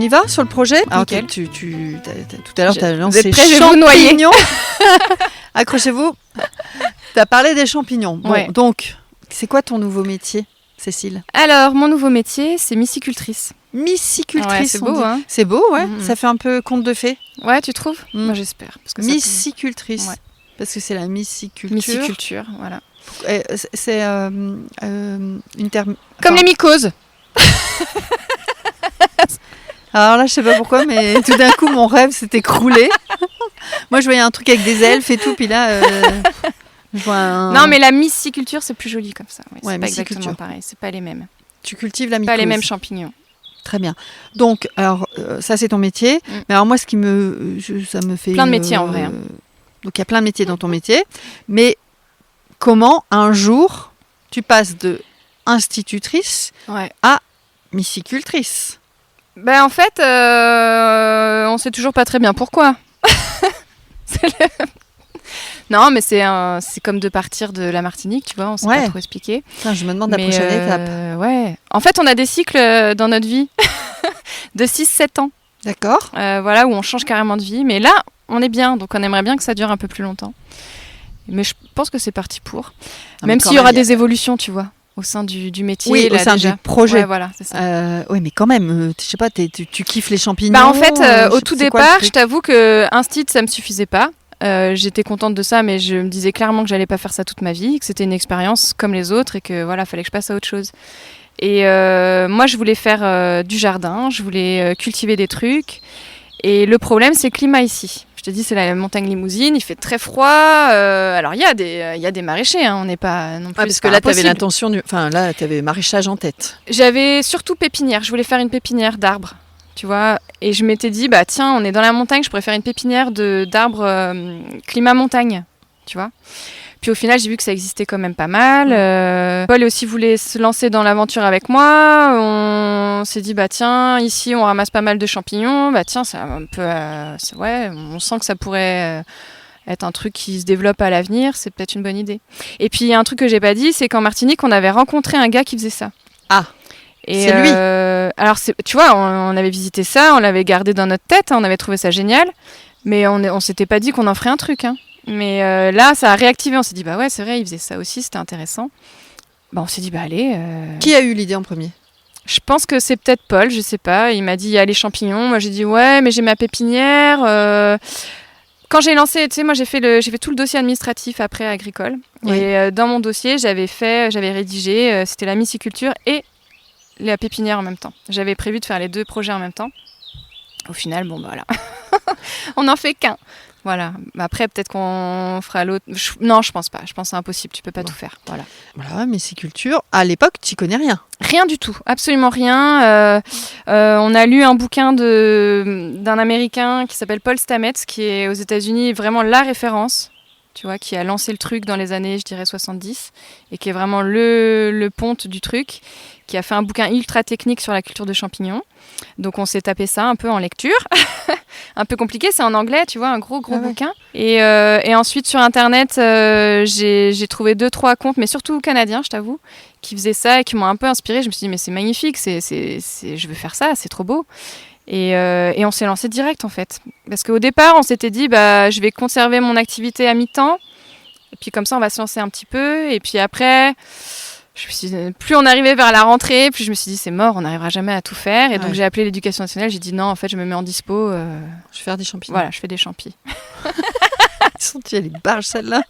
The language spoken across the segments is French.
y va sur le projet? Alors, tout à l'heure, tu as lancé vous êtes prêts, je vais vous noyer. champignons. Accrochez-vous. Tu as parlé des champignons. Bon, Ouais. donc, c'est quoi ton nouveau métier, Cécile? Alors, mon nouveau métier, c'est mycicultrice. Mycicultrice. Ouais, c'est on beau, dit. hein. C'est beau, ouais. Mhm. Ça fait un peu conte de fée. Ouais, tu trouves? Mm. Moi, j'espère. Parce que ça Mycicultrice. Ouais. Parce que c'est la myciculture. myciculture, voilà. C'est une terme. Comme enfin, les mycoses. Alors là, je sais pas pourquoi, mais tout d'un coup, mon rêve s'est écroulé. Moi, je voyais un truc avec des elfes et tout, puis là, je vois un... Non, mais la myciculture, c'est plus joli comme ça. Oui, Ouais, c'est pas myciculture. exactement pareil. C'est pas les mêmes. Tu cultives la mycose. Pas les mêmes champignons. Très bien. Donc, alors, ça, c'est ton métier. Mm. Mais alors, moi, ça me fait... Plein de métiers, en vrai, hein. Donc, il y a plein de métiers dans ton métier. Mais comment, un jour, tu passes de institutrice Ouais. à mycicultrice? Ben, en fait, on sait toujours pas très bien pourquoi. Non, mais c'est comme de partir de la Martinique, tu vois, on sait Ouais. pas trop expliquer. Putain, je me demande la Mais, prochaine étape. Ouais. En fait, on a des cycles dans notre vie de 6-7 ans, D'accord. voilà, où on change carrément de vie. Mais là, on est bien, donc on aimerait bien que ça dure un peu plus longtemps. Mais je pense que c'est parti pour. Non, Même mais quand s'il y aura même, des évolutions, tu vois, au sein du métier. Oui, là, au sein déjà. du projet. Ouais, voilà, c'est ça. Oui, mais quand même, je sais pas, tu kiffes les champignons. Bah en fait, je au sais tout pas, c'est quoi le départ, truc je t'avoue que Instit, ça me suffisait pas. J'étais contente de ça, mais je me disais clairement que j'allais pas faire ça toute ma vie, que c'était une expérience comme les autres et que voilà, fallait que je passe à autre chose. Et moi, je voulais faire du jardin, je voulais cultiver des trucs. Et le problème, c'est le climat ici. Je te dis, c'est la montagne Limousine, il fait très froid. Alors, il y a des maraîchers, hein, on n'est pas non plus. parce c'est que pas là, tu avais impossible. l'intention, enfin là, tu avais maraîchage en tête. J'avais surtout pépinière. Je voulais faire une pépinière d'arbres, tu vois. Et je m'étais dit, bah tiens, on est dans la montagne, je pourrais faire une pépinière d'arbres climat montagne, tu vois. Puis au final, j'ai vu que ça existait quand même pas mal. Paul aussi voulait se lancer dans l'aventure avec moi. On s'est dit, bah tiens, ici, on ramasse pas mal de champignons. Bah tiens, c'est un peu... ouais, on sent que ça pourrait... être un truc qui se développe à l'avenir, c'est peut-être une bonne idée. Et puis, il y a un truc que j'ai pas dit, c'est qu'en Martinique, on avait rencontré un gars qui faisait ça. Ah, et c'est lui. Alors, tu vois, on avait visité ça, on l'avait gardé dans notre tête, hein, on avait trouvé ça génial, mais on s'était pas dit qu'on en ferait un truc. Hein. Mais là, ça a réactivé, on s'est dit, bah ouais, c'est vrai, il faisait ça aussi, c'était intéressant. Bah, on s'est dit, bah allez... Qui a eu l'idée en premier? Je pense que c'est peut-être Paul, je sais pas, il m'a dit, il y a les champignons, moi j'ai dit, ouais, mais j'ai ma pépinière... Quand j'ai lancé, tu sais, moi j'ai fait tout le dossier administratif après agricole. Oui. Et dans mon dossier, j'avais rédigé, c'était la myciculture et la pépinière en même temps. J'avais prévu de faire les deux projets en même temps. Au final, bon, bah voilà. On n'en fait qu'un. Voilà. Après, peut-être qu'on fera l'autre. Non, je pense pas. Je pense que c'est impossible. Tu peux pas tout faire. Voilà. Voilà, myciculture. À l'époque, tu connais rien. Rien du tout, absolument rien. On a lu un bouquin d'un Américain qui s'appelle Paul Stamets, qui est aux États-Unis vraiment la référence, tu vois, qui a lancé le truc dans les années, je dirais, 70, et qui est vraiment le ponte du truc, qui a fait un bouquin ultra technique sur la culture de champignons. Donc on s'est tapé ça un peu en lecture. Un peu compliqué, c'est en anglais, tu vois, un gros bouquin. Et ensuite sur Internet, j'ai trouvé 2-3 comptes, mais surtout canadiens, je t'avoue, qui faisaient ça et qui m'ont un peu inspirée. Je me suis dit, mais c'est magnifique, je veux faire ça, c'est trop beau. Et on s'est lancé direct, en fait. Parce qu'au départ, on s'était dit, bah, je vais conserver mon activité à mi-temps. Et puis comme ça, on va se lancer un petit peu. Et puis après... plus on arrivait vers la rentrée, plus je me suis dit c'est mort, on n'arrivera jamais à tout faire. Et donc j'ai appelé l'éducation nationale, j'ai dit non, en fait je me mets en dispo. Je vais faire des champignons. Voilà, je fais des champis. Tu les barges celle-là.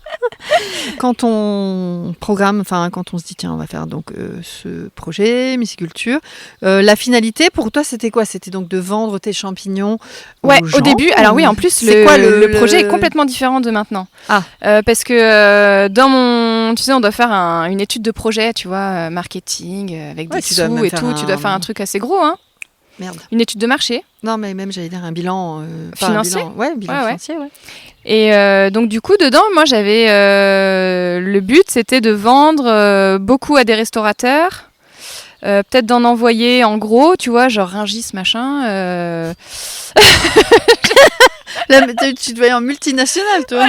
Quand on programme, enfin quand on se dit tiens on va faire donc ce projet myciculture, la finalité pour toi c'était quoi? C'était donc de vendre tes champignons Ouais, aux gens, au début. Alors oui, en plus le projet est complètement différent de maintenant. Ah. Parce que dans mon, tu sais, on doit faire une étude de projet, tu vois, marketing avec des sous et tout. Tu dois faire un truc assez gros, hein. Merde. Une étude de marché. Non, mais même j'allais dire un bilan financier. Bilan financier, ouais. Et donc du coup dedans, moi j'avais le but, c'était de vendre beaucoup à des restaurateurs, peut-être d'en envoyer en gros, tu vois, genre Rungis machin. Là, tu devais aller en multinationale, toi.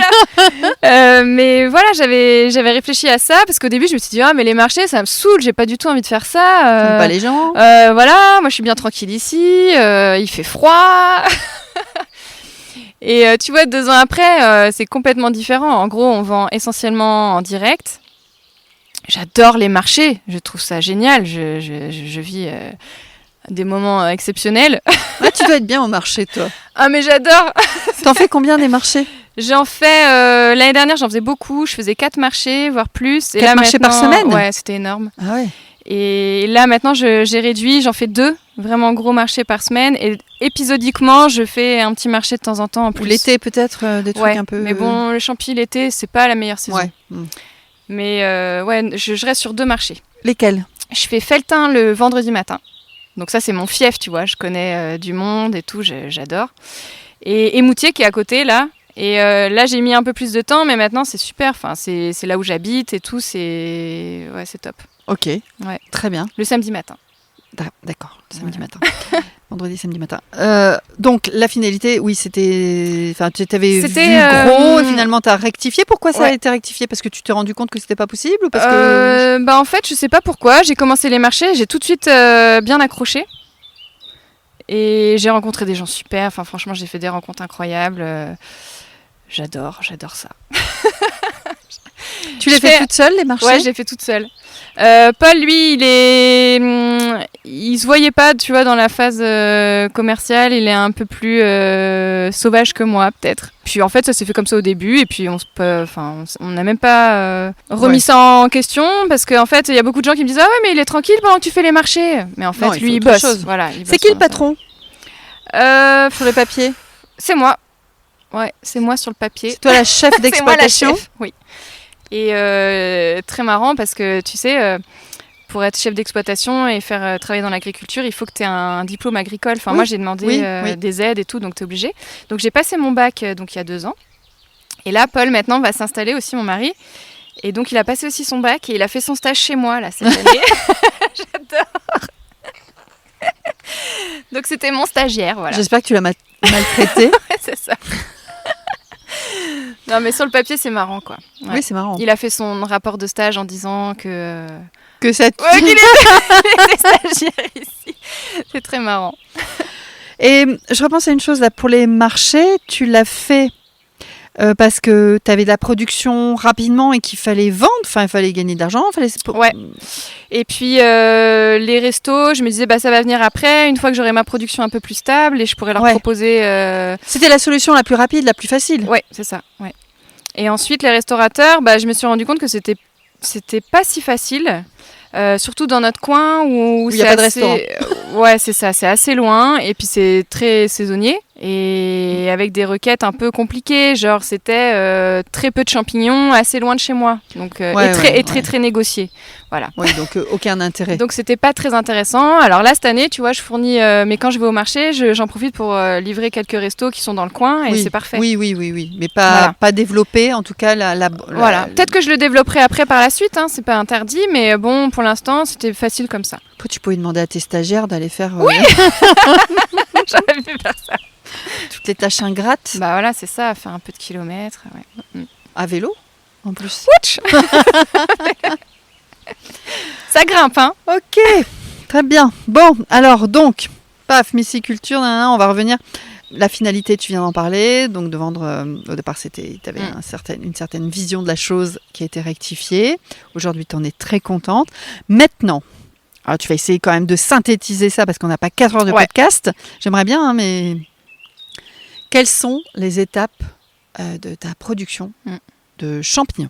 Voilà. Mais voilà, j'avais réfléchi à ça parce qu'au début, je me suis dit, ah, mais les marchés, ça me saoule, j'ai pas du tout envie de faire ça. T'aimes pas les gens. Voilà, moi je suis bien tranquille ici, il fait froid. Et tu vois, 2 ans après, c'est complètement différent. En gros, on vend essentiellement en direct. J'adore les marchés, je trouve ça génial. Je vis des moments exceptionnels. Ouais, tu dois être bien au marché, toi. Ah, mais j'adore. T'en fais combien des marchés? J'en fais, l'année dernière, j'en faisais beaucoup. Je faisais 4 marchés, voire plus. Et 4 là, marchés par maintenant, semaine? Ouais, c'était énorme. Ah ouais. Et là, maintenant, j'ai réduit. J'en fais 2 vraiment gros marchés par semaine. Et épisodiquement, je fais un petit marché de temps en temps en plus. Ou l'été, peut-être, des trucs Ouais, un peu... mais bon, le champi, l'été, c'est pas la meilleure saison. Ouais. Mais ouais, je reste sur 2 marchés. Lesquels? Je fais Felletin le vendredi matin. Donc ça, c'est mon fief, tu vois. Je connais du monde et tout, j'adore. Et Moutier qui est à côté, là. Et là, j'ai mis un peu plus de temps, mais maintenant, c'est super. Enfin, c'est là où j'habite et tout. Ouais, c'est top. Ok, Ouais. très bien. Le samedi matin. D'accord, samedi matin. Vendredi, samedi matin. Donc, la finalité, oui, c'était... Enfin, tu avais vu gros et finalement, tu as rectifié. Pourquoi ça a été rectifié? Parce que tu t'es rendu compte que c'était pas possible ou parce que... En fait, je sais pas pourquoi. J'ai commencé les marchés, j'ai tout de suite bien accroché. Et j'ai rencontré des gens super. Enfin, franchement, j'ai fait des rencontres incroyables. J'adore ça. Tu les fais toute seule, les marchés? Ouais, je les fais toute seule. Paul, lui, il se voyait pas, tu vois, dans la phase commerciale. Il est un peu plus sauvage que moi, peut-être. Puis en fait, ça s'est fait comme ça au début, et puis on n'a même pas remis ça en question, parce qu'en fait, il y a beaucoup de gens qui me disent, ah ouais, mais il est tranquille pendant que tu fais les marchés. Mais en fait, non, lui, il bosse. Voilà, c'est qui le patron sur le papier? C'est moi. Ouais, c'est moi sur le papier. C'est toi la chef d'exploitation? C'est moi la chef, oui. Et très marrant parce que tu sais, pour être chef d'exploitation et faire travailler dans l'agriculture, il faut que tu aies un diplôme agricole. Enfin, moi, j'ai demandé des aides et tout, donc tu es obligé. Donc, j'ai passé mon bac donc, il y a 2 ans. Et là, Paul, maintenant, va s'installer aussi, mon mari. Et donc, il a passé aussi son bac et il a fait son stage chez moi, là, cette année. J'adore. Donc, c'était mon stagiaire, voilà. J'espère que tu l'as maltraité. Ouais, c'est ça. Non, mais sur le papier, c'est marrant, quoi. Ouais. Oui, c'est marrant. Il a fait son rapport de stage en disant que cette... Ouais, qu'il était stagiaire ici. C'est très marrant. Et je repense à une chose, là, pour les marchés, tu l'as fait parce que tu avais de la production rapidement et qu'il fallait vendre, enfin, il fallait gagner de l'argent. Ouais. Et puis, les restos, je me disais, ça va venir après, une fois que j'aurai ma production un peu plus stable et je pourrai leur proposer... C'était la solution la plus rapide, la plus facile. Ouais, c'est ça, ouais. Et ensuite, les restaurateurs, je me suis rendu compte que c'était pas si facile. Surtout dans notre coin où il n'y a pas de restaurant. Ouais, c'est ça, c'est assez loin et puis c'est très saisonnier et avec des requêtes un peu compliquées, genre c'était très peu de champignons, assez loin de chez moi, donc très négocié, voilà. Oui, donc aucun intérêt. Donc c'était pas très intéressant. Alors là cette année, tu vois, je fournis, mais quand je vais au marché, j'en profite pour livrer quelques restos qui sont dans le coin et c'est parfait. Oui, mais pas développer en tout cas voilà. Peut-être que je le développerai après par la suite, hein, c'est pas interdit, mais bon, pour l'instant, c'était facile comme ça. Après, tu pouvais demander à tes stagiaires d'aller faire... Oui. J'aurais pu faire ça. Toutes les tâches ingrates. Voilà, c'est ça, faire un peu de kilomètres. Ouais. À vélo, en plus. Ouch. Ça grimpe, hein. Ok, très bien. Bon, alors donc, paf, myciculture, on va revenir. La finalité, tu viens d'en parler, donc de vendre, au départ, tu avais une certaine vision de la chose qui a été rectifiée. Aujourd'hui, tu en es très contente. Maintenant, alors tu vas essayer quand même de synthétiser ça parce qu'on n'a pas 4 heures de podcast. J'aimerais bien, hein, mais quelles sont les étapes de ta production de champignons?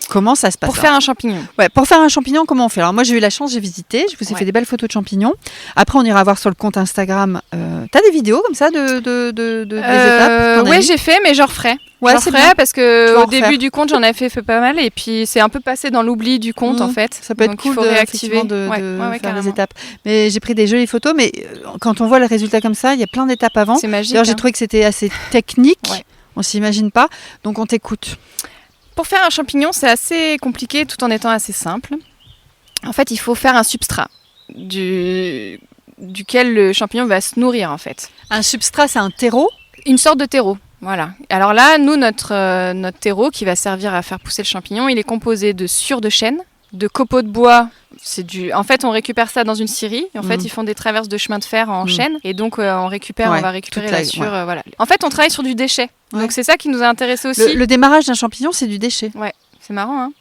Comment ça se passe? Pour faire un champignon. Ouais, pour faire un champignon, comment on fait? Alors moi, j'ai eu la chance, j'ai visité, je vous ai fait des belles photos de champignons. Après, on ira voir sur le compte Instagram. T'as des vidéos comme ça des étapes? Oui, j'ai fait, mais j'en referai. Ouais, c'est bien parce que au début du compte, j'en avais fait pas mal et puis c'est un peu passé dans l'oubli du compte en fait. Ça peut être cool de faire les étapes. Mais j'ai pris des jolies photos, mais quand on voit le résultat comme ça, il y a plein d'étapes avant. C'est magique. D'ailleurs, j'ai trouvé que c'était assez technique. On s'imagine pas. Donc on t'écoute. Pour faire un champignon, c'est assez compliqué tout en étant assez simple. En fait, il faut faire un substrat duquel le champignon va se nourrir en fait. Un substrat, c'est un terreau? Une sorte de terreau. Voilà. Alors là, nous, notre terreau qui va servir à faire pousser le champignon, il est composé de sciure de chêne, de copeaux de bois. En fait, on récupère ça dans une scierie. En fait, ils font des traverses de chemin de fer en chêne. Et donc, on va récupérer la sciure. Voilà. En fait, on travaille sur du déchet. Ouais. Donc, c'est ça qui nous a intéressé aussi. Le démarrage d'un champignon, c'est du déchet. Ouais, c'est marrant, hein.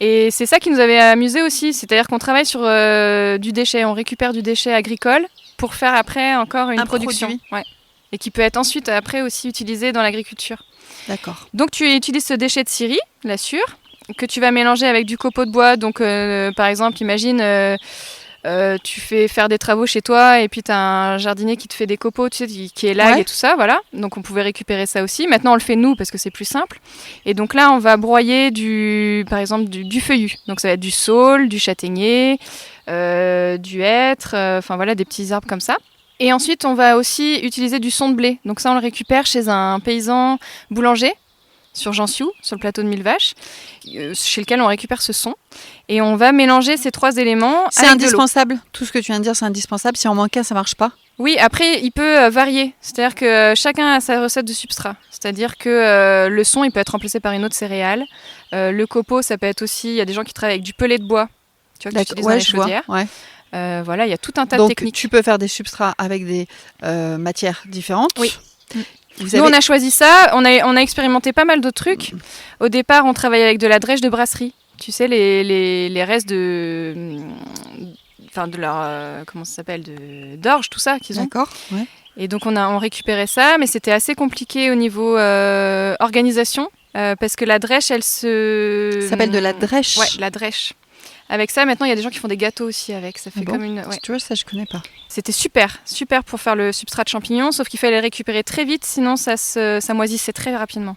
Et c'est ça qui nous avait amusé aussi. C'est-à-dire qu'on travaille sur du déchet. On récupère du déchet agricole pour faire après encore une production. Ouais. Et qui peut être ensuite, après, aussi utilisé dans l'agriculture. D'accord. Donc, tu utilises ce déchet de scierie, la sciure, que tu vas mélanger avec du copeau de bois. Donc, par exemple, imagine, tu fais faire des travaux chez toi et puis tu as un jardinier qui te fait des copeaux, tu sais, qui élague et tout ça, voilà. Donc, on pouvait récupérer ça aussi. Maintenant, on le fait nous parce que c'est plus simple. Et donc là, on va broyer, par exemple, du feuillu. Donc, ça va être du saule, du châtaignier, du hêtre, enfin voilà, des petits arbres comme ça. Et ensuite, on va aussi utiliser du son de blé. Donc ça, on le récupère chez un paysan boulanger sur Jansiou, sur le plateau de Millevaches, chez lequel on récupère ce son. Et on va mélanger ces 3 éléments. C'est indispensable. Tout ce que tu viens de dire, c'est indispensable. Si on manque un, ça marche pas. Oui, après, il peut varier. C'est-à-dire que chacun a sa recette de substrat. C'est-à-dire que le son, il peut être remplacé par une autre céréale. Le copeau, ça peut être aussi... Il y a des gens qui travaillent avec du pellet de bois. Tu vois, que tu utilises dans les chaudières. Ouais. Voilà, il y a tout un tas de techniques. Donc, tu peux faire des substrats avec des matières différentes. Oui. Nous, on a choisi ça. On a expérimenté pas mal d'autres trucs. Au départ, on travaillait avec de la drèche de brasserie. Tu sais, les restes de leur... comment ça s'appelle, d'orge, tout ça qu'ils ont. D'accord, ouais. Et donc, on récupérait ça, mais c'était assez compliqué au niveau organisation. Parce que la drèche, elle se... Ça s'appelle de la drèche. Ouais, la drèche. Avec ça, maintenant, il y a des gens qui font des gâteaux aussi avec. Ça fait comme une... Ouais. Tu vois, ça, je connais pas. C'était super pour faire le substrat de champignons, sauf qu'il fallait le récupérer très vite, sinon ça moisissait très rapidement.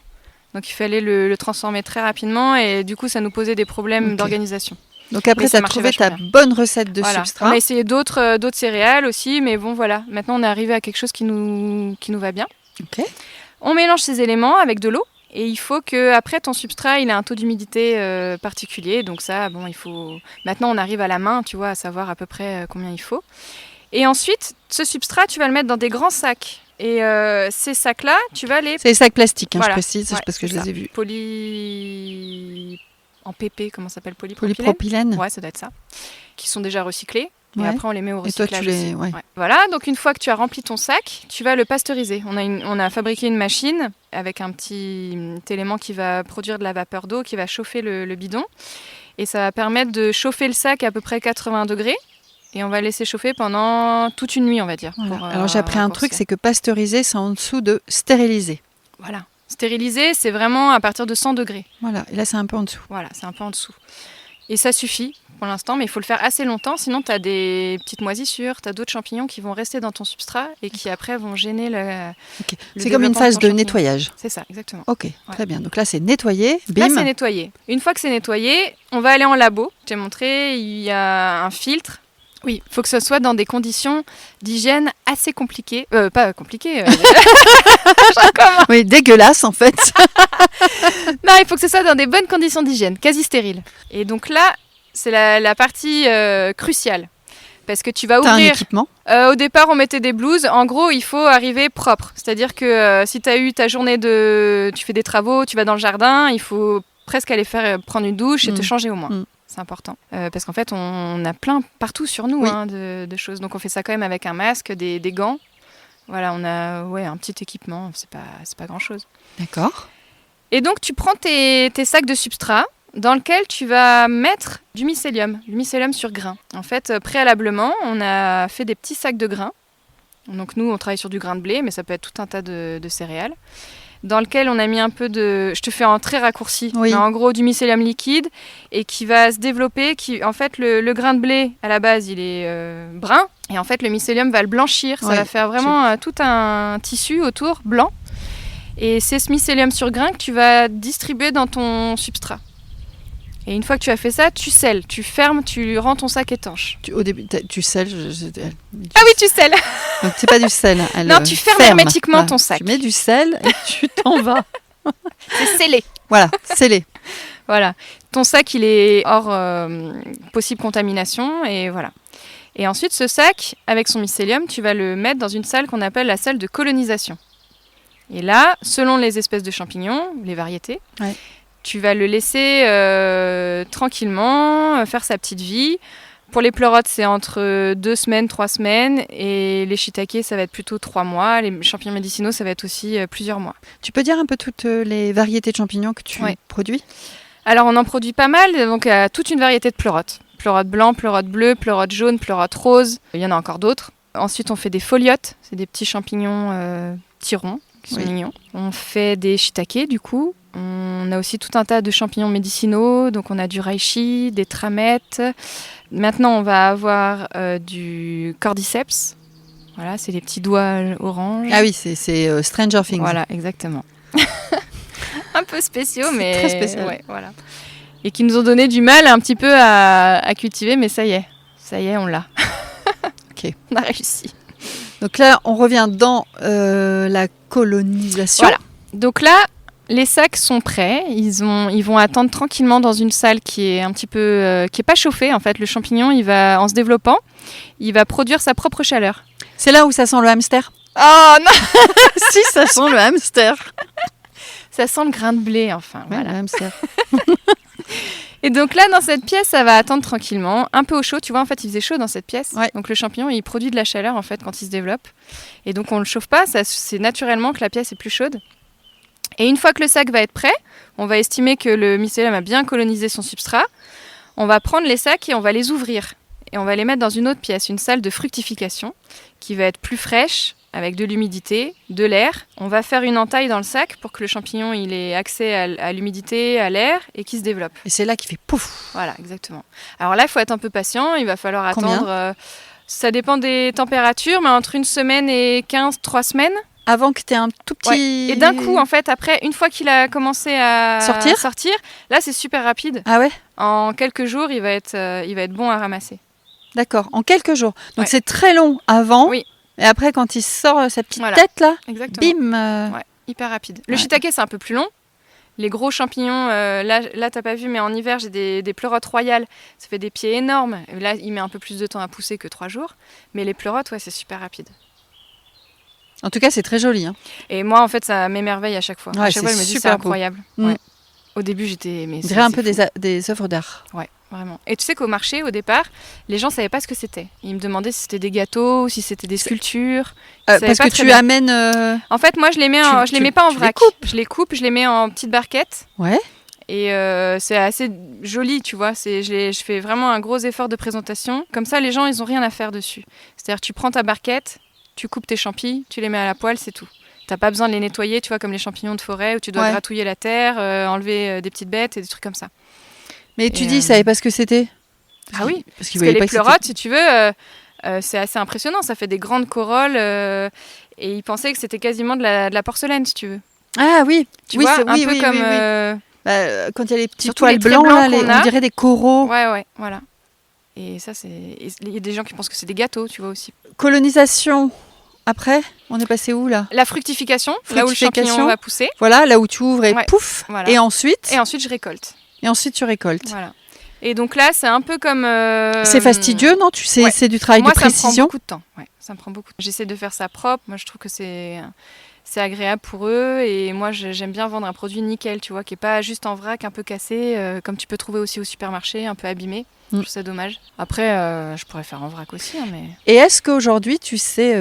Donc il fallait le transformer très rapidement et du coup, ça nous posait des problèmes d'organisation. Donc après, tu as trouvé ta bonne recette de substrat. On a essayé d'autres céréales aussi, mais bon, voilà. Maintenant, on est arrivé à quelque chose qui nous va bien. Okay. On mélange ces éléments avec de l'eau. Et il faut qu'après, ton substrat, il ait un taux d'humidité particulier. Donc ça, bon, il faut... Maintenant, on arrive à la main, tu vois, à savoir à peu près combien il faut. Et ensuite, ce substrat, tu vas le mettre dans des grands sacs. Et ces sacs-là, tu vas les... C'est des sacs plastiques, hein, voilà. Je précise, parce que je les ai vus. En PP, comment ça s'appelle? Polypropylène. Ouais, ça doit être ça. Qui sont déjà recyclés. Et après, on les met au recyclage. Et toi, tu les... Ouais. Voilà, donc une fois que tu as rempli ton sac, tu vas le pasteuriser. On a fabriqué une machine avec un petit élément qui va produire de la vapeur d'eau, qui va chauffer le bidon. Et ça va permettre de chauffer le sac à peu près 80 degrés. Et on va laisser chauffer pendant toute une nuit, on va dire. Voilà. Alors j'ai appris un truc, c'est que pasteuriser, c'est en dessous de stériliser. Voilà. Stériliser, c'est vraiment à partir de 100 degrés. Voilà, et là c'est un peu en dessous. Voilà, c'est un peu en dessous. Et ça suffit pour l'instant, mais il faut le faire assez longtemps, sinon tu as des petites moisissures, tu as d'autres champignons qui vont rester dans ton substrat et qui après vont gêner le C'est comme une phase de nettoyage. C'est ça, exactement. Ok, très bien. Donc là c'est nettoyé, bim. Là c'est nettoyé. Une fois que c'est nettoyé, on va aller en labo. Je t'ai montré, il y a un filtre. Oui, il faut que ce soit dans des conditions d'hygiène assez compliquées. Pas compliquées. Oui, dégueulasse en fait. Non, il faut que ce soit dans des bonnes conditions d'hygiène, quasi stériles. Et donc là, c'est la partie cruciale. Parce que tu vas ouvrir... T'as un équipement ? Au départ, on mettait des blouses. En gros, il faut arriver propre. C'est-à-dire que si tu as eu ta journée tu fais des travaux, tu vas dans le jardin, il faut presque aller prendre une douche et te changer au moins. C'est important. Parce qu'en fait, on a plein partout sur nous de choses. Donc on fait ça quand même avec un masque, des gants. Voilà, on a un petit équipement. C'est pas grand-chose. D'accord. Et donc tu prends tes sacs de substrat dans lequel tu vas mettre du mycélium sur grains. En fait, préalablement, on a fait des petits sacs de grains. Donc nous, on travaille sur du grain de blé, mais ça peut être tout un tas de céréales. Dans lequel on a mis un peu de... Je te fais en très raccourci. Mais en gros, du mycélium liquide et qui va se développer. En fait, le grain de blé, à la base, il est brun. Et en fait, le mycélium va le blanchir. Ça va faire vraiment tout un tissu autour, blanc. Et c'est ce mycélium sur grain que tu vas distribuer dans ton substrat. Et une fois que tu as fait ça, tu scelles, tu fermes, tu rends ton sac étanche. Au début, tu scelles. Ah oui, tu scelles. Donc c'est pas du sel. Non, tu fermes hermétiquement ton sac. Tu mets du sel et tu t'en vas. C'est scellé. Voilà, scellé. Voilà. Ton sac, il est hors possible contamination et voilà. Et ensuite, ce sac, avec son mycélium, tu vas le mettre dans une salle qu'on appelle la salle de colonisation. Et là, selon les espèces de champignons, les variétés, Ouais. tu vas le laisser tranquillement faire sa petite vie. Pour les pleurotes, c'est entre 2 semaines, 3 semaines. Et les shiitakes, ça va être plutôt 3 mois. Les champignons médicinaux, ça va être aussi plusieurs mois. Tu peux dire un peu toutes les variétés de champignons que tu produis ? Alors, on en produit pas mal. Donc, toute une variété de pleurotes. Pleurote blanc, pleurote bleu, pleurote jaune, pleurote rose. Il y en a encore d'autres. Ensuite, on fait des foliotes. C'est des petits champignons tirons qui sont mignons. On fait des shiitakes, du coup. On a aussi tout un tas de champignons médicinaux, donc on a du reishi, des tramettes. Maintenant, on va avoir du cordyceps. Voilà, c'est les petits doigts orange. Ah oui, c'est Stranger Things. Voilà, exactement. Un peu spéciaux, mais très spécial. Ouais, voilà. Et qui nous ont donné du mal un petit peu à cultiver, mais ça y est, on l'a. Ok. On a réussi. Donc là, on revient dans la colonisation. Voilà. Donc là, les sacs sont prêts. Ils vont attendre tranquillement dans une salle qui est un petit peu, qui est pas chauffée. En fait, le champignon, il va, en se développant, il va produire sa propre chaleur. C'est là où ça sent le hamster. Oh non. Si, ça sent le hamster. Ça sent le grain de blé, enfin. Ouais, Voilà. le hamster. Et donc là, dans cette pièce, ça va attendre tranquillement, un peu au chaud. Tu vois, en fait, il faisait chaud dans cette pièce. Ouais. Donc le champignon, il produit de la chaleur, en fait, quand il se développe. Et donc, on ne le chauffe pas. C'est naturellement que la pièce est plus chaude. Et une fois que le sac va être prêt, on va estimer que le mycélium a bien colonisé son substrat. On va prendre les sacs et on va les ouvrir. Et on va les mettre dans une autre pièce, une salle de fructification, qui va être plus fraîche, avec de l'humidité, de l'air. On va faire une entaille dans le sac pour que le champignon il ait accès à l'humidité, à l'air et qu'il se développe. Et c'est là qu'il fait pouf. Voilà, exactement. Alors là, il faut être un peu patient. Il va falloir Combien attendre. Ça dépend des températures, mais entre 1 semaine et 3 semaines. Avant que tu aies un tout petit... Ouais. Et d'un coup, en fait, après, une fois qu'il a commencé à sortir, là, c'est super rapide. Ah ouais ? En quelques jours, il va être bon à ramasser. D'accord, en quelques jours. Donc Ouais. c'est très long avant. Oui. Et après, quand il sort sa petite Voilà. tête là, Exactement. bim. Ouais, hyper rapide. Le Ouais. shiitake, c'est un peu plus long. Les gros champignons, là t'as pas vu, mais en hiver, j'ai des pleurotes royales. Ça fait des pieds énormes. Et là, il met un peu plus de temps à pousser que 3 jours. Mais les pleurotes, ouais, c'est super rapide. En tout cas, c'est très joli. Hein. Et moi, en fait, ça m'émerveille à chaque fois. Ouais, À chaque fois, je me dis, c'est super beau. incroyable. Mm. Ouais. Au début, j'étais... Mais On dirait un peu des œuvres d'art. Ouais, vraiment. Et tu sais qu'au marché, au départ, les gens savaient pas ce que c'était. Ils me demandaient si c'était des gâteaux, si c'était des sculptures. Ils savaient Parce pas que très tu bien. amènes... En fait, moi, je les mets, je les mets pas en vrac. Je les coupe, je les mets en petites barquettes. Ouais. Et c'est assez joli, tu vois. Je fais vraiment un gros effort de présentation. Comme ça, les gens, ils ont rien à faire dessus. C'est-à-dire, tu prends ta barquette, tu coupes tes champis, tu les mets à la poêle, c'est tout. T'as pas besoin de les nettoyer, tu vois, comme les champignons de forêt où tu dois gratouiller la terre, enlever des petites bêtes et des trucs comme ça. Mais tu dis, ils savaient pas ce que c'était ? Ah oui, parce que les pleurotes, si tu veux, c'est assez impressionnant. Ça fait des grandes corolles et ils pensaient que c'était quasiment de la porcelaine, si tu veux. Ah oui, Tu vois, un peu comme... quand il y a les petits surtout poils les traits blancs, là, blancs qu'on a. on dirait des coraux. Ouais, voilà. Et ça, il y a des gens qui pensent que c'est des gâteaux, tu vois, aussi. Colonisation, après, on est passé où, là ? La fructification, là où le champignon va pousser. Voilà, là où tu ouvres et pouf. Voilà. Et ensuite, je récolte. Et ensuite, tu récoltes. Voilà. Et donc là, c'est un peu comme... C'est fastidieux, non ? Tu sais, c'est du travail de précision. Moi, ça me prend beaucoup de temps. Ouais, ça me prend beaucoup. J'essaie de faire ça propre. Moi, je trouve que c'est agréable pour eux. Et moi, j'aime bien vendre un produit nickel, tu vois, qui n'est pas juste en vrac, un peu cassé, comme tu peux trouver aussi au supermarché, un peu abîmé. Je trouve ça dommage. Après, je pourrais faire en vrac aussi. Hein, mais... Et est-ce qu'aujourd'hui, tu sais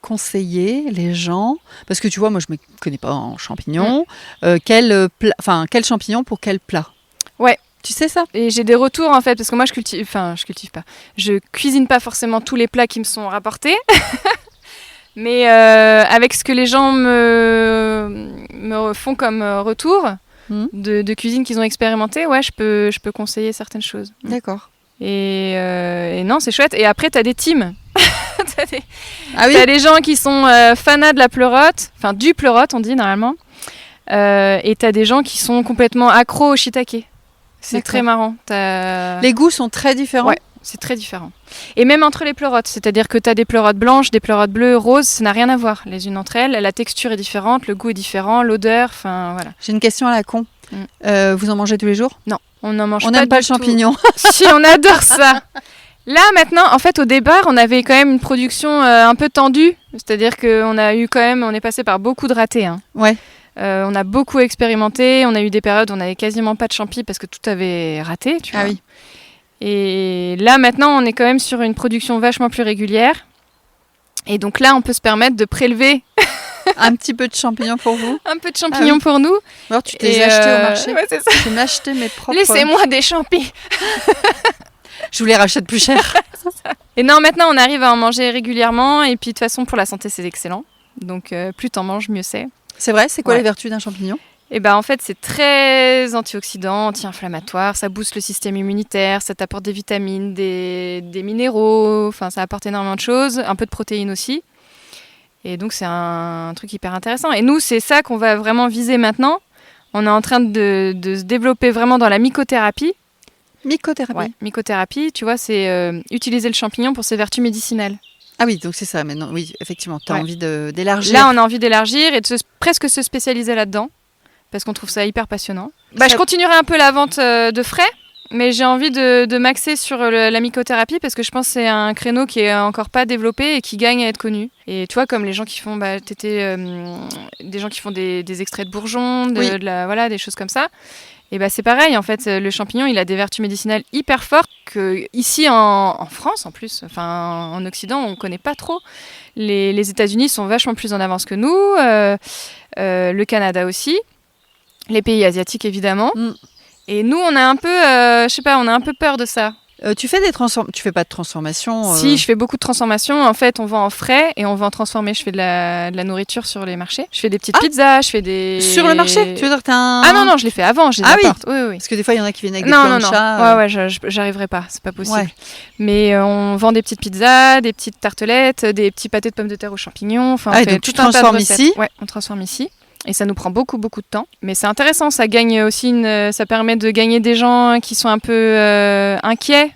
conseiller les gens ? Parce que tu vois, moi, je ne me connais pas en champignons. Quel champignon pour quel plat ? Ouais. Tu sais ça ? Et j'ai des retours en fait, parce que moi je cultive pas. Je cuisine pas forcément tous les plats qui me sont rapportés. Mais avec ce que les gens me font comme retour de cuisine qu'ils ont expérimenté, ouais, je peux conseiller certaines choses. D'accord. Et non, c'est chouette. Et après, tu as des teams. Ah oui ? Tu as des gens qui sont fanats de la pleurote, enfin du pleurote, on dit normalement. Et tu as des gens qui sont complètement accros au shiitake. C'est très marrant. Les goûts sont très différents ? Ouais, c'est très différent. Et même entre les pleurotes, c'est-à-dire que tu as des pleurotes blanches, des pleurotes bleues, roses, ça n'a rien à voir les unes entre elles. La texture est différente, le goût est différent, l'odeur, enfin voilà. J'ai une question à la con. Vous en mangez tous les jours ? Non, on n'en mange pas. On n'aime pas le champignon. Si, on adore ça. Là, maintenant, en fait, au départ, on avait quand même une production un peu tendue C'est-à-dire qu'on est passé par beaucoup de ratés. Hein. Ouais. On a beaucoup expérimenté. On a eu des périodes où on n'avait quasiment pas de champi parce que tout avait raté. Tu vois. Ah oui. Et là, maintenant, on est quand même sur une production vachement plus régulière. Et donc là, on peut se permettre de prélever Un petit peu de champignons pour vous. un peu de champignons pour nous. Alors, tu t'es acheté au marché. Ouais, c'est ça. Je vais m'acheter mes propres. Laissez-moi des champis. Je vous les rachète plus cher. Et non, maintenant, on arrive à en manger régulièrement. Et puis, de toute façon, pour la santé, c'est excellent. Donc, plus t'en manges, mieux c'est. C'est vrai, c'est quoi Ouais. les vertus d'un champignon? Et ben en fait, c'est très antioxydant, anti-inflammatoire, ça booste le système immunitaire, ça t'apporte des vitamines, des minéraux, enfin ça apporte énormément de choses, un peu de protéines aussi. Et donc c'est un truc hyper intéressant. Et nous, c'est ça qu'on va vraiment viser maintenant. On est en train de se développer vraiment dans la mycothérapie. Mycothérapie. Ouais, mycothérapie, tu vois, c'est utiliser le champignon pour ses vertus médicinales. Ah oui, donc c'est ça maintenant. Oui, effectivement, tu as Ouais. envie d'élargir. Là, on a envie d'élargir et de presque se spécialiser là-dedans. Parce qu'on trouve ça hyper passionnant. Je continuerai un peu la vente de frais, mais j'ai envie de m'axer sur la mycothérapie parce que je pense que c'est un créneau qui est encore pas développé et qui gagne à être connu. Et tu vois, comme les gens qui font, des gens qui font des extraits de bourgeons, Oui. voilà, des choses comme ça. Et c'est pareil, en fait, le champignon, il a des vertus médicinales hyper fortes que ici en France, en plus, enfin en Occident, on connaît pas trop. Les États-Unis sont vachement plus en avance que nous, le Canada aussi. Les pays asiatiques, évidemment. Et nous, on a un peu, on a un peu peur de ça. Tu fais tu fais pas de transformation Si, je fais beaucoup de transformations. En fait, on vend en frais et on vend en transformé. Je fais de la nourriture sur les marchés. Je fais des petites pizzas, je fais des... Sur le marché? Tu veux dire que t'as un... Ah non, je les fais avant, je les apporte. Oui. Parce que des fois, il y en a qui viennent avec des Non. planchas. Ouais, j'arriverai pas, c'est pas possible. Ouais. Mais on vend des petites pizzas, des petites tartelettes, des petits pâtés de pommes de terre aux champignons. Enfin, on fait donc tout tu un tas de transformes recettes. ici? Ouais, on transforme ici. Et ça nous prend beaucoup de temps. Mais c'est intéressant, ça gagne aussi ça permet de gagner des gens qui sont un peu inquiets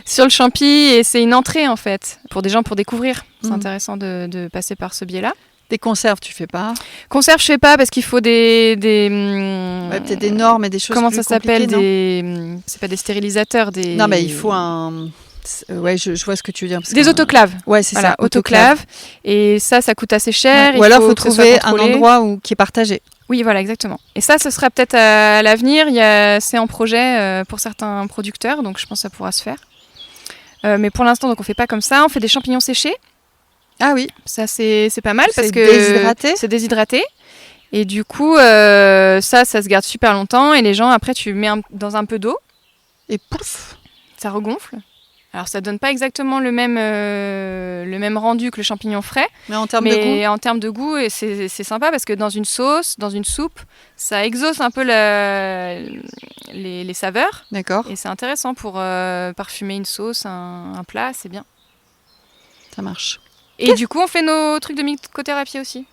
sur le champi. Et c'est une entrée, en fait, pour des gens pour découvrir. C'est intéressant de passer par ce biais-là. Des conserves, tu fais pas? Conserve, je fais pas parce qu'il faut peut-être des normes et des choses comment plus ça s'appelle compliquées, c'est pas des stérilisateurs, des... Non, mais il faut un... Ouais, je vois ce que tu veux dire. Des autoclaves. Ouais, c'est Voilà, ça. autoclaves. Et ça coûte assez cher. Ouais. Ou alors, il faut que ce soit trouver un contrôlé. endroit qui est partagé. Oui, voilà, exactement. Et ça, ce sera peut-être à l'avenir. C'est en projet pour certains producteurs, donc je pense que ça pourra se faire. Mais pour l'instant, donc on fait pas comme ça. On fait des champignons séchés. Ah oui. Ça, c'est pas mal parce C'est que déshydraté. c'est déshydraté. Et du coup, ça se garde super longtemps. Et les gens, après, tu mets dans un peu d'eau. Et pouf. Ça regonfle. Alors, ça donne pas exactement le même rendu que le champignon frais. Mais en termes de goût. Mais en termes de goût, et c'est sympa parce que dans une sauce, dans une soupe, ça exauce un peu les saveurs. D'accord. Et c'est intéressant pour parfumer une sauce, un plat, c'est bien. Ça marche. Et du coup, on fait nos trucs de mycothérapie aussi.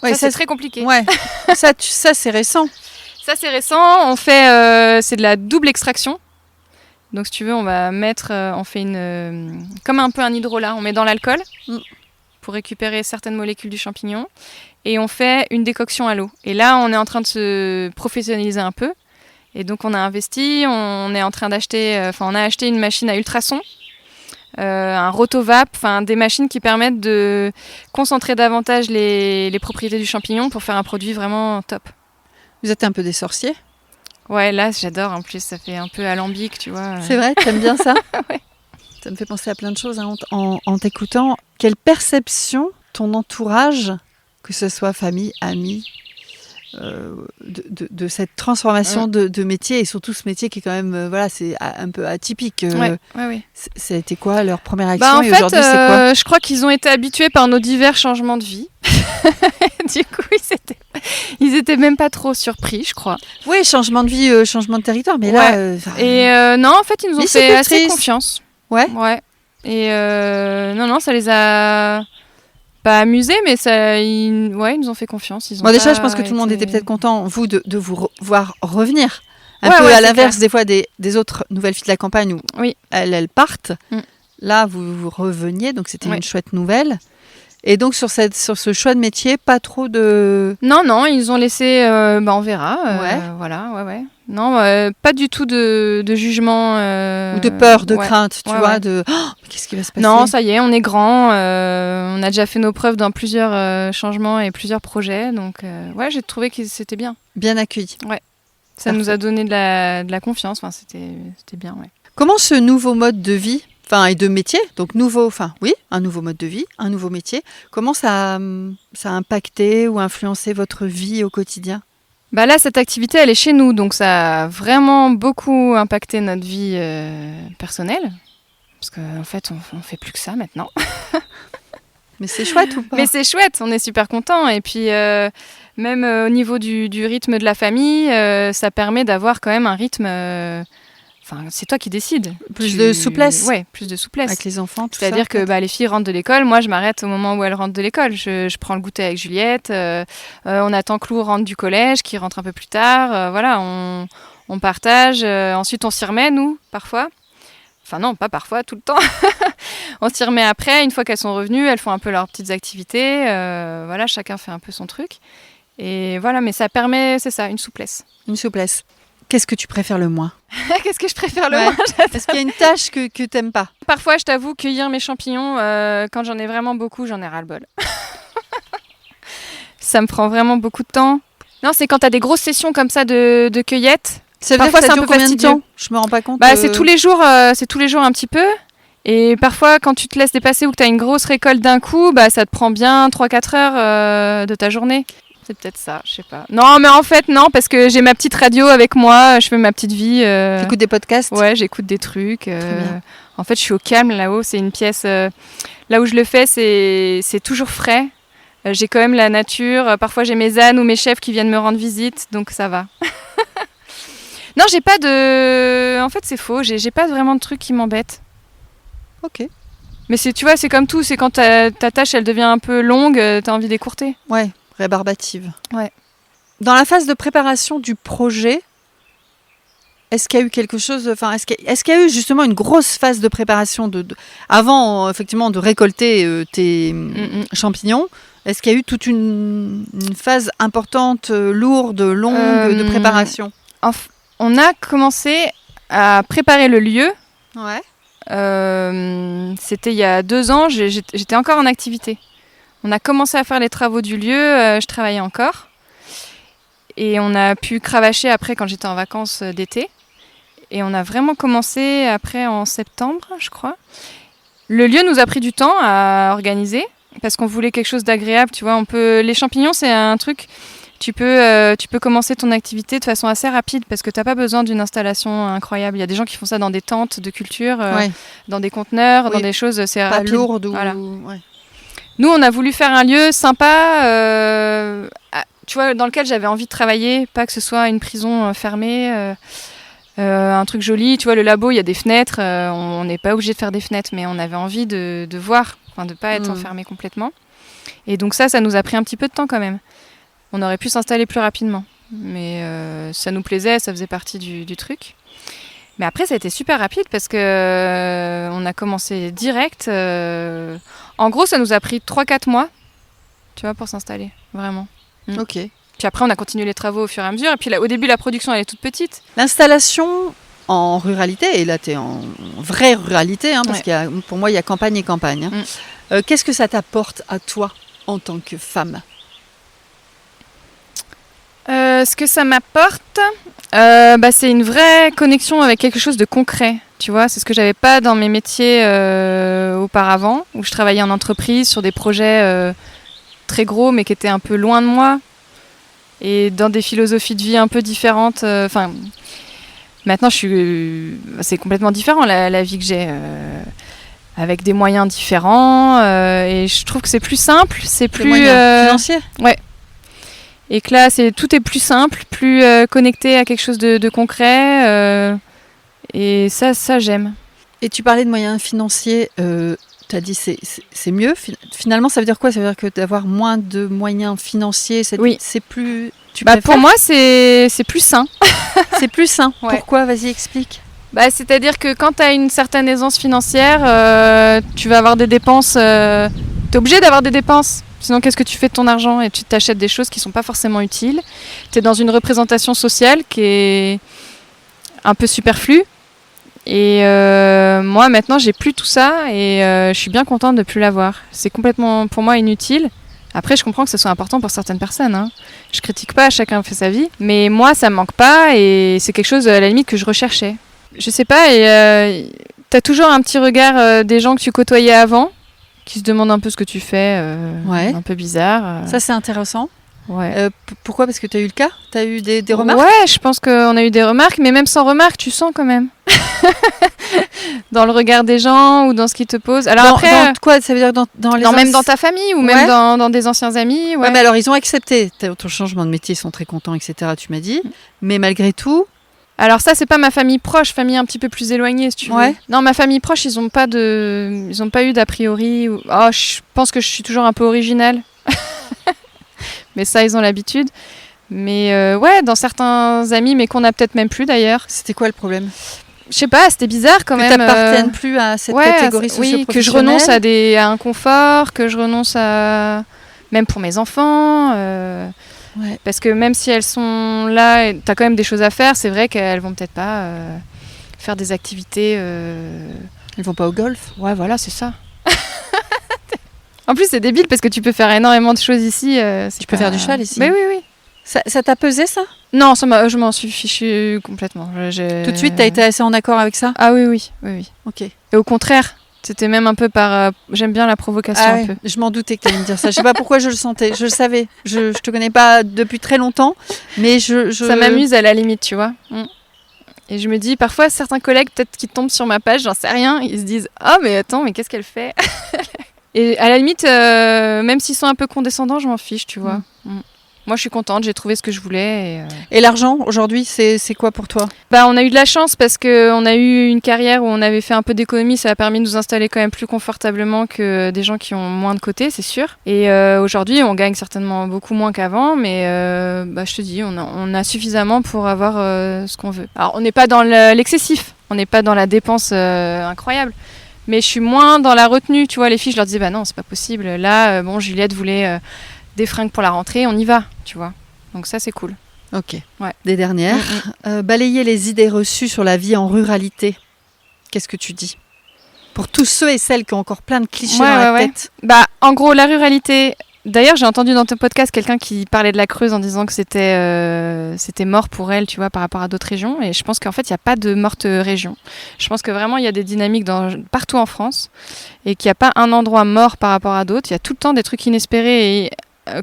Ouais, ça, c'est très compliqué. Ouais. ça, c'est récent. Ça, c'est récent. On fait, c'est de la double extraction. Donc, si tu veux, on va mettre, on fait comme un peu un hydrolat. On met dans l'alcool pour récupérer certaines molécules du champignon. Et on fait une décoction à l'eau. Et là, on est en train de se professionnaliser un peu. Et donc, on a investi. On est en train d'acheter, on a acheté une machine à ultrasons. Un rotovap, des machines qui permettent de concentrer davantage les propriétés du champignon pour faire un produit vraiment top. Vous êtes un peu des sorciers? Ouais, là j'adore, en plus ça fait un peu alambic, tu vois. C'est vrai, t'aimes bien ça? Ouais. Ça me fait penser à plein de choses en t'écoutant. Quelle perception ton entourage, que ce soit famille, amis, de cette transformation de métier, et surtout ce métier qui est quand même, c'est un peu atypique. Ouais. Ça a été quoi leur première action En et fait, aujourd'hui c'est quoi? je crois qu'ils ont été habitués par nos divers changements de vie. Du coup, ils étaient même pas trop surpris, je crois. Oui, changement de vie, changement de territoire, mais là... Et non, en fait, ils nous ont fait assez confiance. Ouais. Et non, ça les a pas amusés, mais ils nous ont fait confiance. Déjà, je pense que tout le monde était peut-être content, vous, de vous voir revenir. Un peu ouais, à l'inverse clair. des fois des autres nouvelles filles de la campagne où elles partent. Là, vous reveniez, donc c'était une chouette nouvelle. Et donc, sur ce choix de métier, pas trop de... Non, ils ont laissé... on verra. Ouais. Voilà, ouais. Non, pas du tout de jugement. Ou de peur, de ouais. crainte, tu Ouais, vois, ouais. de qu'est-ce qui va se passer? Non, ça y est, on est grand. On a déjà fait nos preuves dans plusieurs changements et plusieurs projets. Donc, ouais, j'ai trouvé que c'était bien. Bien accueilli. Ça nous a donné de la confiance. Enfin, c'était bien, ouais. Comment ce nouveau mode de vie, et de métier, donc un nouveau mode de vie, un nouveau métier, comment ça a impacté ou influencé votre vie au quotidien? Bah là, cette activité, elle est chez nous, donc ça a vraiment beaucoup impacté notre vie personnelle. Parce qu'en fait, on fait plus que ça maintenant. Mais c'est chouette ou pas? Mais c'est chouette, on est super contents. Et puis, même au niveau du rythme de la famille, ça permet d'avoir quand même un rythme... c'est toi qui décides. Plus de souplesse. Ouais, plus de souplesse. Avec les enfants, tout ça. C'est-à-dire que les filles rentrent de l'école, moi je m'arrête au moment où elles rentrent de l'école. Je prends le goûter avec Juliette, on attend que Lou rentre du collège, qui rentre un peu plus tard. Voilà, on partage. Ensuite on s'y remet, nous, parfois. Enfin non, pas parfois, tout le temps. On s'y remet après, une fois qu'elles sont revenues, elles font un peu leurs petites activités. Voilà, chacun fait un peu son truc. Et voilà, mais ça permet, c'est ça, une souplesse. Une souplesse. Qu'est-ce que tu préfères le moins? Qu'est-ce que je préfère le Ouais. moins? Est-ce qu'il y a une tâche que t'aimes pas? Parfois, je t'avoue, cueillir mes champignons, quand j'en ai vraiment beaucoup, j'en ai ras-le-bol. Ça me prend vraiment beaucoup de temps. Non, c'est quand t'as des grosses sessions comme ça de cueillette. Ça veut Parfois, dire que ça c'est un dure peu combien de fastidieux. temps? Je me rends pas compte. C'est tous les jours un petit peu. Et parfois, quand tu te laisses dépasser ou que tu as une grosse récolte d'un coup, ça te prend bien 3-4 heures de ta journée. C'est peut-être ça, je sais pas. Non, mais en fait, non, parce que j'ai ma petite radio avec moi, je fais ma petite vie. T'écoutes des podcasts? Ouais, j'écoute des trucs. bien. En fait, je suis au calme là-haut. C'est une pièce... là où je le fais, c'est toujours frais. J'ai quand même la nature. Parfois, j'ai mes ânes ou mes chefs qui viennent me rendre visite, donc ça va. Non, j'ai pas de... En fait, c'est faux. J'ai pas vraiment de trucs qui m'embêtent. Ok. Mais tu vois, c'est comme tout. C'est quand ta tâche, elle devient un peu longue, t'as envie d'écourter. Ouais, rébarbative. Ouais. Dans la phase de préparation du projet, est-ce qu'il y a eu quelque chose... est-ce qu'il y a eu justement une grosse phase de préparation avant, effectivement, de récolter tes champignons? Est-ce qu'il y a eu toute une phase importante, lourde, longue de préparation? On a commencé à préparer le lieu. Ouais. C'était il y a 2 ans, j'étais encore en activité. On a commencé à faire les travaux du lieu, je travaillais encore. Et on a pu cravacher après quand j'étais en vacances d'été. Et on a vraiment commencé après en septembre, je crois. Le lieu nous a pris du temps à organiser parce qu'on voulait quelque chose d'agréable. Tu vois, les champignons, c'est un truc... Tu peux commencer ton activité de façon assez rapide parce que tu n'as pas besoin d'une installation incroyable. Il y a des gens qui font ça dans des tentes de culture, dans des conteneurs, dans des choses, c'est pas rapide. Lourdes. Voilà. Ouais. Nous, on a voulu faire un lieu sympa, tu vois, dans lequel j'avais envie de travailler, pas que ce soit une prison fermée, un truc joli. Tu vois, le labo, il y a des fenêtres, on n'est pas obligé de faire des fenêtres, mais on avait envie de voir, de ne pas être enfermé complètement. Et donc ça nous a pris un petit peu de temps quand même. On aurait pu s'installer plus rapidement, mais ça nous plaisait, ça faisait partie du truc. Mais après, ça a été super rapide parce que on a commencé direct. En gros, ça nous a pris 3-4 mois, tu vois, pour s'installer, vraiment. Ok. Puis après, on a continué les travaux au fur et à mesure. Et puis là, au début, la production, elle est toute petite. L'installation en ruralité, et là, tu es en vraie ruralité, parce pour moi, il y a campagne et campagne. Qu'est-ce que ça t'apporte à toi en tant que femme ? Ce que ça m'apporte, c'est une vraie connexion avec quelque chose de concret. Tu vois, c'est ce que j'avais pas dans mes métiers auparavant, où je travaillais en entreprise sur des projets très gros, mais qui étaient un peu loin de moi, et dans des philosophies de vie un peu différentes. Maintenant, c'est complètement différent la vie que j'ai, avec des moyens différents, et je trouve que c'est plus simple, c'est plus financier. Ouais. Et que là, tout est plus simple, plus connecté à quelque chose de concret. Et ça, j'aime. Et tu parlais de moyens financiers. Tu as dit c'est mieux. Finalement, ça veut dire quoi ? Ça veut dire que d'avoir moins de moyens financiers, c'est plus... Pour moi, c'est plus sain. C'est plus sain. Ouais. Pourquoi ? Vas-y, explique. C'est-à-dire que quand tu as une certaine aisance financière, tu vas avoir des dépenses... tu es obligé d'avoir des dépenses. Sinon, qu'est-ce que tu fais de ton argent? Et tu t'achètes des choses qui sont pas forcément utiles. Tu es dans une représentation sociale qui est un peu superflue. Et moi, maintenant, j'ai plus tout ça et je suis bien contente de plus l'avoir. C'est complètement, pour moi, inutile. Après, je comprends que ce soit important pour certaines personnes. Hein. Je critique pas, chacun fait sa vie. Mais moi, ça me manque pas et c'est quelque chose, à la limite, que je recherchais. Je sais pas, et t'as toujours un petit regard des gens que tu côtoyais avant, qui se demandent un peu ce que tu fais, un peu bizarre. Ça, c'est intéressant. Ouais. Pourquoi? Parce que tu as eu le cas? Tu as eu des remarques? Ouais, je pense qu'on a eu des remarques, mais même sans remarques, tu sens quand même. Dans le regard des gens ou dans ce qu'ils te posent. Alors après, dans quoi? Ça veut dire même dans ta famille ou même dans des anciens amis. Ouais, mais alors ils ont accepté ton changement de métier, ils sont très contents, etc. Tu m'as dit. Mais malgré tout... Alors ça, c'est pas ma famille proche, famille un petit peu plus éloignée, si tu veux. Non, ma famille proche, ils ont pas eu d'a priori. Oh, je pense que je suis toujours un peu originale. Mais ça, ils ont l'habitude. Mais ouais, dans certains amis, mais qu'on a peut-être même plus d'ailleurs. C'était quoi le problème? Je sais pas, c'était bizarre quand même. Que t'appartiennes plus à cette catégorie socio-professionnelle. Oui, que je renonce à un confort, que je renonce à... Même pour mes enfants. Parce que même si elles sont là, t'as quand même des choses à faire, c'est vrai qu'elles vont peut-être pas faire des activités... Elles vont pas au golf? Ouais, voilà, c'est ça. En plus, c'est débile parce que tu peux faire énormément de choses ici. Tu peux faire du cheval ici? Mais oui. Ça t'a pesé, ça? Non, je m'en suis fichue complètement. Tout de suite, t'as été assez en accord avec ça? Ah oui. Ok. Et au contraire, c'était même un peu par... j'aime bien la provocation un peu. Je m'en doutais que t'allais me dire ça. Je sais pas pourquoi je le sentais. Je le savais. Je te connais pas depuis très longtemps, mais Ça m'amuse à la limite, tu vois. Et je me dis, parfois, certains collègues, peut-être qui tombent sur ma page, j'en sais rien, ils se disent « Oh, mais attends, mais qu'est-ce qu'elle fait ?» Et à la limite, même s'ils sont un peu condescendants, je m'en fiche, tu vois. Moi, je suis contente, j'ai trouvé ce que je voulais. Et l'argent, aujourd'hui, c'est quoi pour toi? On a eu de la chance parce qu'on a eu une carrière où on avait fait un peu d'économie. Ça a permis de nous installer quand même plus confortablement que des gens qui ont moins de côté, c'est sûr. Et aujourd'hui, on gagne certainement beaucoup moins qu'avant. Mais je te dis, on a suffisamment pour avoir ce qu'on veut. Alors, on n'est pas dans l'excessif. On n'est pas dans la dépense incroyable. Mais je suis moins dans la retenue. Tu vois, les filles, je leur disais, non, c'est pas possible. Là, Juliette voulait... des fringues pour la rentrée, on y va, tu vois. Donc ça, c'est cool. Ok. Ouais. Des dernières. Balayer les idées reçues sur la vie en ruralité. Qu'est-ce que tu dis? Pour tous ceux et celles qui ont encore plein de clichés dans la tête. En gros, la ruralité... D'ailleurs, j'ai entendu dans ton podcast quelqu'un qui parlait de la Creuse en disant que c'était mort pour elle, tu vois, par rapport à d'autres régions. Et je pense qu'en fait, il n'y a pas de morte région. Je pense que vraiment, il y a des dynamiques partout en France et qu'il n'y a pas un endroit mort par rapport à d'autres. Il y a tout le temps des trucs inespérés et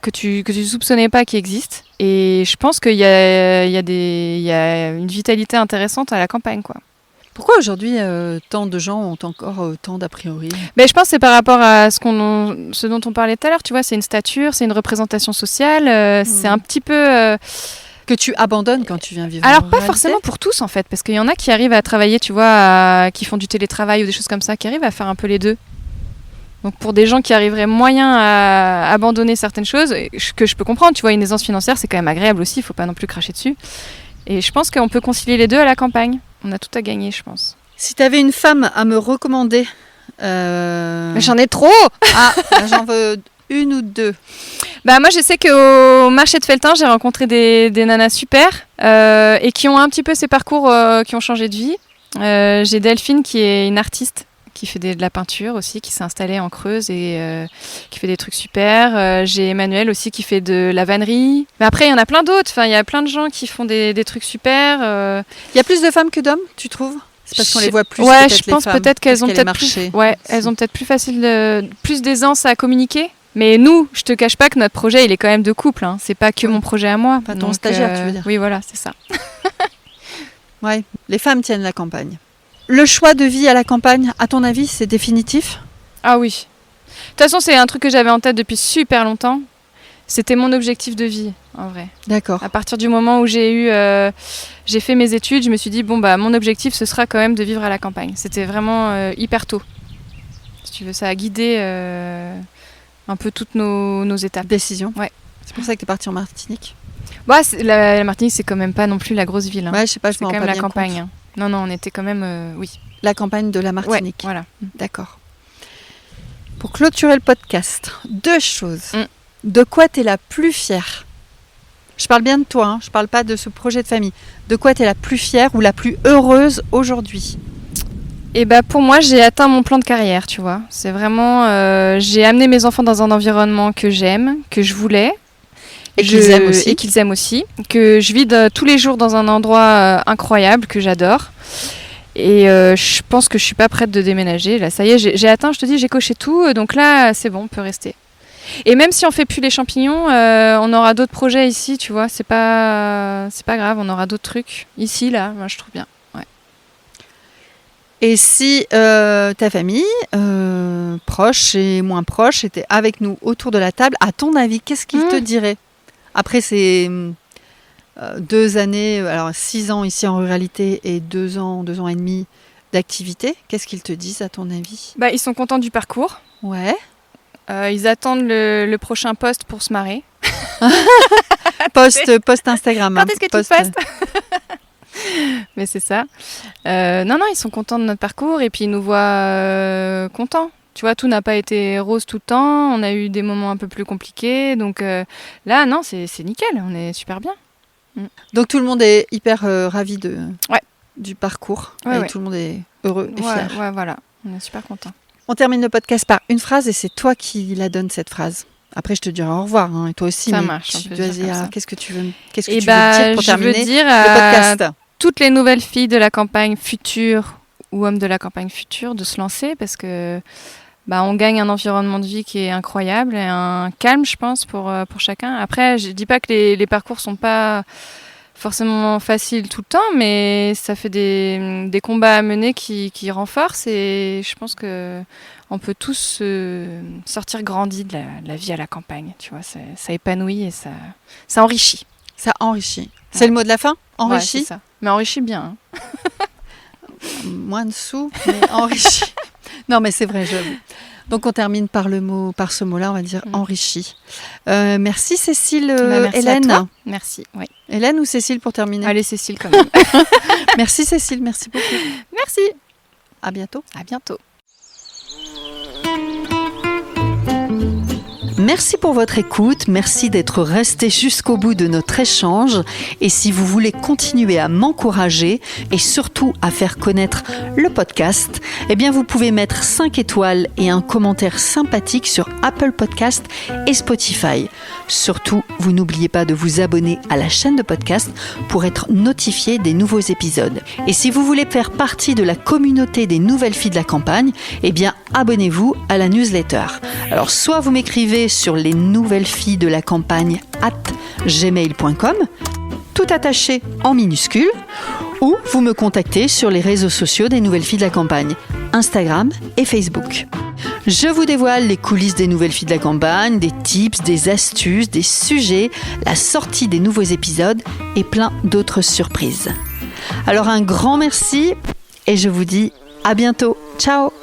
que tu soupçonnais pas qui existent. Et je pense qu'il y a une vitalité intéressante à la campagne, quoi. Pourquoi aujourd'hui tant de gens ont encore tant d'a priori? Je pense que c'est par rapport à ce dont on parlait tout à l'heure, tu vois, c'est une stature, c'est une représentation sociale, c'est un petit peu... Que tu abandonnes quand tu viens vivre Alors en pas réalité? forcément pour tous en fait, parce qu'il y en a qui arrivent à travailler, tu vois, qui font du télétravail ou des choses comme ça, qui arrivent à faire un peu les deux. Donc pour des gens qui arriveraient moyen à abandonner certaines choses, que je peux comprendre, tu vois, une aisance financière c'est quand même agréable aussi, il faut pas non plus cracher dessus. Et je pense qu'on peut concilier les deux à la campagne. On a tout à gagner, je pense. Si tu avais une femme à me recommander... Mais j'en ai trop. J'en veux une ou deux. Moi, je sais qu'au marché de Felletin, j'ai rencontré des nanas super et qui ont un petit peu ces parcours qui ont changé de vie. J'ai Delphine qui est une artiste qui fait de la peinture aussi, qui s'est installée en Creuse et qui fait des trucs super. J'ai Emmanuel aussi qui fait de la vannerie. Mais après, il y en a plein d'autres. Enfin, il y a plein de gens qui font des trucs super. Il y a plus de femmes que d'hommes, tu trouves? C'est parce qu'on les voit plus. Ouais, je pense peut-être qu'elles ont elles ont peut-être plus d'aisance à communiquer. Mais nous, je te cache pas que notre projet, il est quand même de couple. Hein. C'est pas que mon projet à moi. Pas ton stagiaire, tu veux dire? Oui, voilà, c'est ça. Ouais, les femmes tiennent la campagne. Le choix de vie à la campagne, à ton avis, c'est définitif? Ah oui. De toute façon, c'est un truc que j'avais en tête depuis super longtemps. C'était mon objectif de vie, en vrai. D'accord. À partir du moment où j'ai fait mes études, je me suis dit, mon objectif, ce sera quand même de vivre à la campagne. C'était vraiment hyper tôt. Si tu veux, ça a guidé un peu toutes nos étapes. Décision. Ouais. C'est pour ça que tu es partie en Martinique. La Martinique, c'est quand même pas non plus la grosse ville. Hein. Ouais, je sais pas, c'est quand même la campagne. Hein. Non, on était quand même, oui. La campagne de la Martinique. Ouais, voilà. D'accord. Pour clôturer le podcast, 2 choses. De quoi tu es la plus fière ? Je parle bien de toi, hein, je parle pas de ce projet de famille. De quoi tu es la plus fière ou la plus heureuse aujourd'hui ? Et pour moi, j'ai atteint mon plan de carrière, tu vois. C'est vraiment... j'ai amené mes enfants dans un environnement que j'aime, que je voulais. Et qu'ils aiment aussi. Et qu'ils aiment aussi. Que je vis tous les jours dans un endroit incroyable, que j'adore. Et je pense que je suis pas prête de déménager. Là, ça y est, j'ai atteint, je te dis, j'ai coché tout. Donc là, c'est bon, on peut rester. Et même si on fait plus les champignons, on aura d'autres projets ici, tu vois. C'est pas grave, on aura d'autres trucs. Ici, là, moi, je trouve bien. Ouais. Et si ta famille, proche et moins proche, était avec nous autour de la table, à ton avis, qu'est-ce qu'ils te diraient ? Après ces 2 années, alors 6 ans ici en ruralité et 2 ans et demi d'activité, qu'est-ce qu'ils te disent à ton avis ? Ils sont contents du parcours. Ouais. Ils attendent le prochain post pour se marrer. Post Instagram. Quand est-ce que tu postes ? Mais c'est ça. Non, ils sont contents de notre parcours et puis ils nous voient contents. Tu vois, tout n'a pas été rose tout le temps. On a eu des moments un peu plus compliqués. Donc là, non, c'est nickel. On est super bien. Donc tout le monde est hyper ravi du parcours. Ouais, et tout le monde est heureux et fier. Ouais, voilà. On est super contents. On termine le podcast par une phrase et c'est toi qui la donnes, cette phrase. Après, je te dirai au revoir, hein, et toi aussi. Ça marche. Tu dois dire, qu'est-ce que tu veux dire pour terminer le podcast ? Toutes les nouvelles filles de la campagne future ou hommes de la campagne future de se lancer parce que on gagne un environnement de vie qui est incroyable et un calme, je pense, pour chacun. Après, je dis pas que les parcours sont pas forcément faciles tout le temps, mais ça fait des combats à mener qui renforcent et je pense que on peut tous sortir grandis de la vie à la campagne. Tu vois, ça épanouit et ça enrichit. Ça enrichit. C'est le mot de la fin ? Enrichit ? Ouais, c'est ça. Mais enrichit bien. Hein. Moins de sous, mais enrichi. Non, mais c'est vrai, j'avoue. Donc, on termine par ce mot-là, on va dire enrichi. Merci Cécile. Merci Hélène. à toi. Merci, oui. Hélène ou Cécile pour terminer ? Allez, Cécile quand même. Merci Cécile, merci beaucoup. Merci. À bientôt. À bientôt. Merci pour votre écoute, merci d'être resté jusqu'au bout de notre échange et si vous voulez continuer à m'encourager et surtout à faire connaître le podcast, eh bien vous pouvez mettre 5 étoiles et un commentaire sympathique sur Apple Podcast et Spotify. Surtout, vous n'oubliez pas de vous abonner à la chaîne de podcast pour être notifié des nouveaux épisodes. Et si vous voulez faire partie de la communauté des nouvelles filles de la campagne, eh bien abonnez-vous à la newsletter. Alors soit vous m'écrivez sur les nouvelles filles de la campagne @gmail.com, tout attaché en minuscules, ou vous me contactez sur les réseaux sociaux des nouvelles filles de la campagne, Instagram et Facebook. Je vous dévoile les coulisses des nouvelles filles de la campagne, des tips, des astuces, des sujets, la sortie des nouveaux épisodes et plein d'autres surprises. Alors un grand merci et je vous dis à bientôt. Ciao!